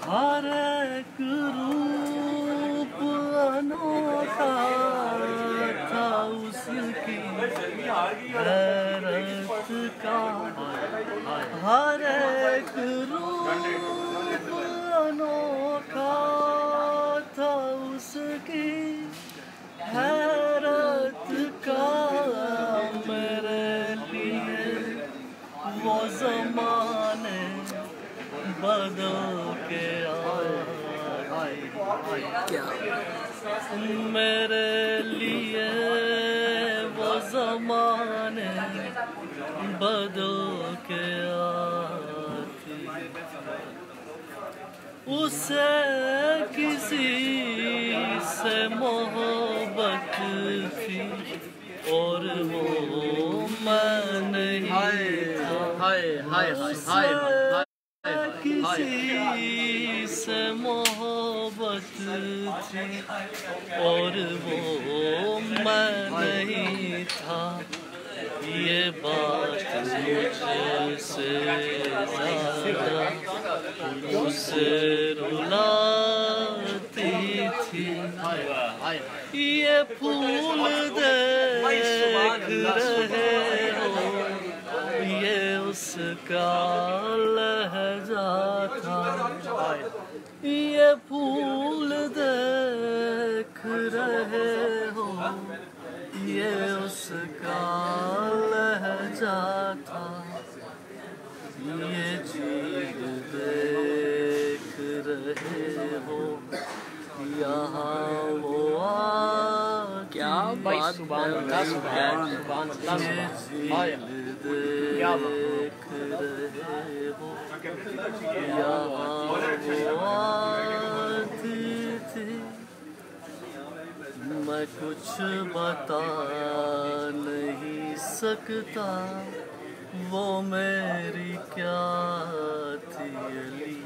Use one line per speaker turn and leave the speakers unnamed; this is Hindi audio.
हर एक रूप अनोखा था उसकी हैरत का, हर एक रूप अनोखा था उसकी हैरत का। मेरे लिए वो ज़माने बदल के आए, मेरे लिए वो ज़माने बदल के आती। उसे किसी से मोहब्बत थी और वो मैं नहीं था। किसी से मोहब्बत थी और वो मैं नहीं था। ये बात मुझसे ज़्यादा उसे रुलाती थी। ये फूल देख रहे हो, ये उसका लहजा था। ये फूल देख रहे हो, ये उसका लहजा था। ये झील देख रहे हो, यहाँ वो
क्या बात, सुभान अल्लाह, सुभान अल्लाह,
देख रहे हो, यहाँ वो आती थी। मैं कुछ बता नहीं सकता वो मेरी क्या थी अली।